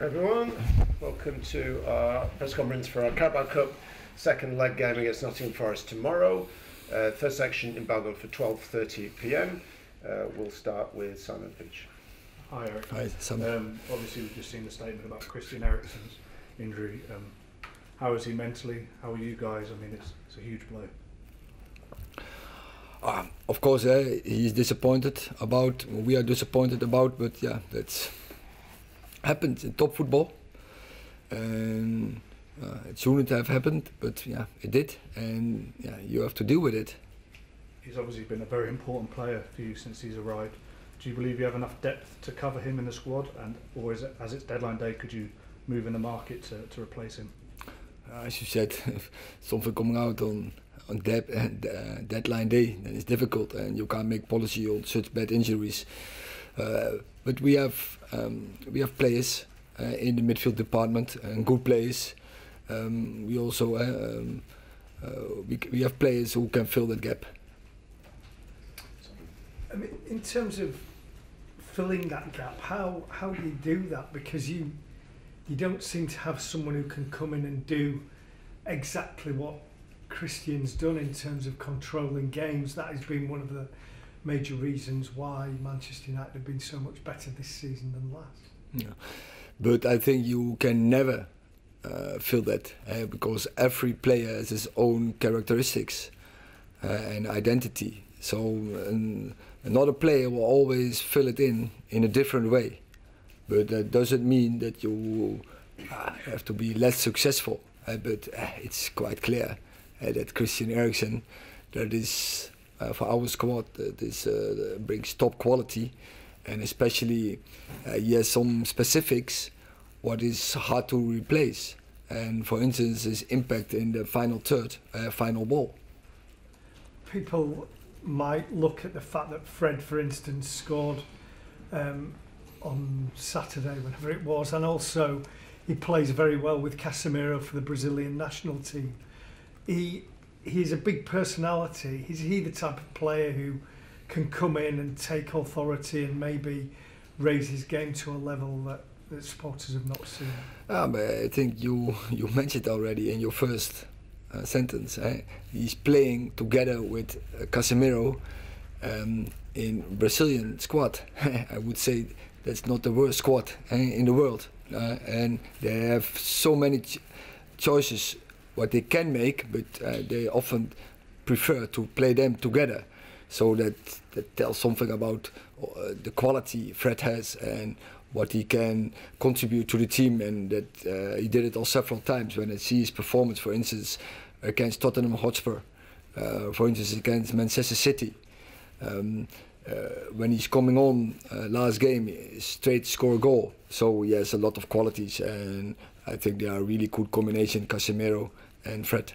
Everyone, welcome to our press conference for our Carabao Cup second leg game against Nottingham Forest tomorrow. Third section embargoed for 12:30 p.m. We'll start with Simon Peach. Hi Eric. Hi Sam. Obviously we've just seen the statement about Christian Eriksen's injury. How is he mentally? How are you guys? I mean, it's a huge blow. Of course, he's disappointed about. We are disappointed about, but yeah, that's happened in top football, and it shouldn't have happened, but yeah, it did, and yeah, you have to deal with it. He's obviously been a very important player for you since he's arrived. Do you believe you have enough depth to cover him in the squad, or is it, as it's deadline day, could you move in the market to replace him? As you said, if something coming out on deadline day, then it's difficult, and you can't make policy on such bad injuries. But we have players in the midfield department, and good players. We also we have players who can fill that gap. I mean, in terms of filling that gap, how do you do that? Because you don't seem to have someone who can come in and do exactly what Christian's done in terms of controlling games. That has been one of the major reasons why Manchester United have been so much better this season than last. Yeah, but I think you can never feel that because every player has his own characteristics and identity. So another player will always fill it in a different way, but that doesn't mean that you have to be less successful. But it's quite clear that Christian Eriksen, that is for our squad, this brings top quality, and especially he has some specifics what is hard to replace, and for instance his impact in the final third, final ball. People might look at the fact that Fred, for instance, scored on Saturday, whenever it was, and also he plays very well with Casemiro for the Brazilian national team. He's a big personality. Is he the type of player who can come in and take authority and maybe raise his game to a level that supporters have not seen? But I think you mentioned already in your first sentence. He's playing together with Casemiro in Brazilian squad. I would say that's not the worst squad in the world, and they have so many choices what they can make, but they often prefer to play them together. So that tells something about the quality Fred has and what he can contribute to the team, and that he did it all several times. When I see his performance, for instance, against Tottenham Hotspur, for instance against Manchester City, when he's coming on last game, straight score a goal. So he has a lot of qualities, and I think they are a really good combination, Casemiro and Fred.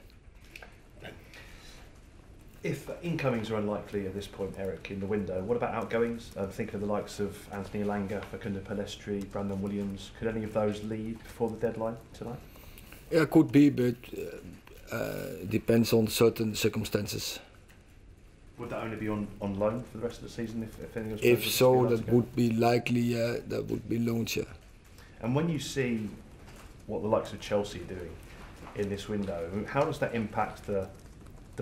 If incomings are unlikely at this point, Eric, in the window, what about outgoings? Think of the likes of Anthony Elanga, Facundo Pellistri, Brandon Williams. Could any of those leave before the deadline tonight? Yeah, could be, but depends on certain circumstances. Would that only be on loan for the rest of the season? If so, that would be likely. That would be loans. Yeah. And when you see what the likes of Chelsea are doing in this window, how does that impact the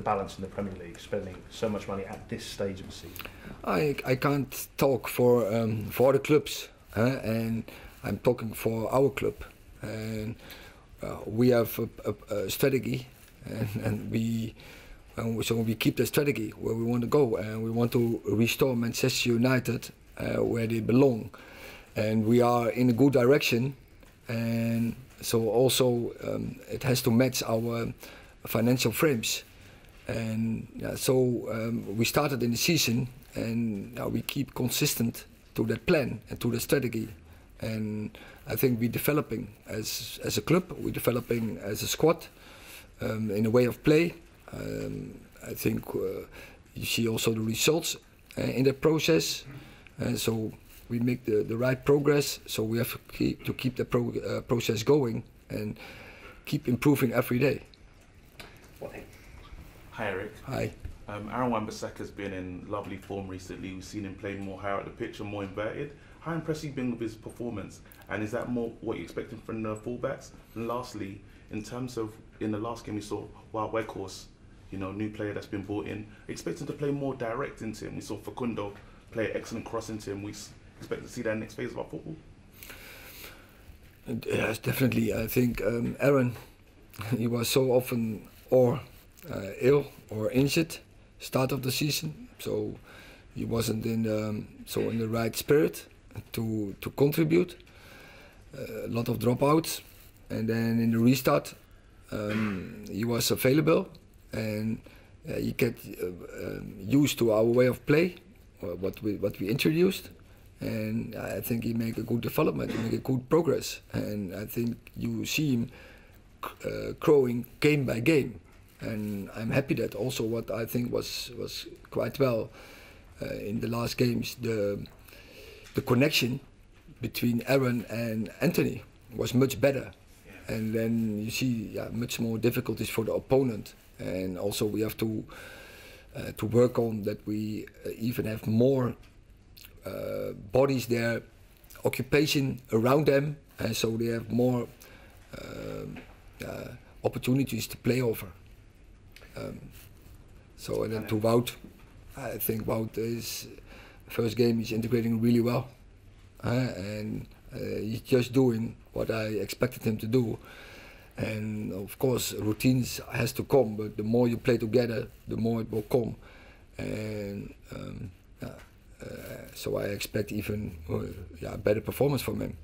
balance in the Premier League, spending so much money at this stage of the season? I can't talk for other clubs, and I'm talking for our club, and we have a strategy, and so we keep the strategy where we want to go, and we want to restore Manchester United where they belong, and we are in a good direction, and so also it has to match our financial frames. And so we started in the season, and we keep consistent to that plan and to the strategy. And I think we're developing as a club, we're developing as a squad in a way of play. I think you see also the results in that process, and so we make the right progress. So we have to keep the process going and keep improving every day. Hi Eric. Hi. Aaron Wan-Bissaka's been in lovely form recently. We've seen him play more higher at the pitch and more inverted. how impressed have you been with his performance? And is that more what you're expecting from the fullbacks? And lastly, in terms of in the last game we saw Wild Weghorst, you know, new player that's been brought in, expecting to play more direct into him. We saw Facundo play an excellent cross into him. We expect to see that next phase of our football. Yes, definitely. I think Aaron, he was so often ill or injured start of the season, so he wasn't in the right spirit to contribute. A lot of dropouts, and then in the restart he was available, and he get used to our way of play, what we introduced, and I think he make a good development, he make a good progress, and I think you see him growing game by game, and I'm happy that also what I think was quite well in the last games, the connection between Aaron and Anthony was much better, and then you see much more difficulties for the opponent, and also we have to work on that we even have more bodies there, occupation around them, and so they have more opportunities to play over. So and then to Wout, I think Wout is first game he's integrating really well, and he's just doing what I expected him to do. And of course routines has to come, but the more you play together, the more it will come. And so I expect even better performance from him.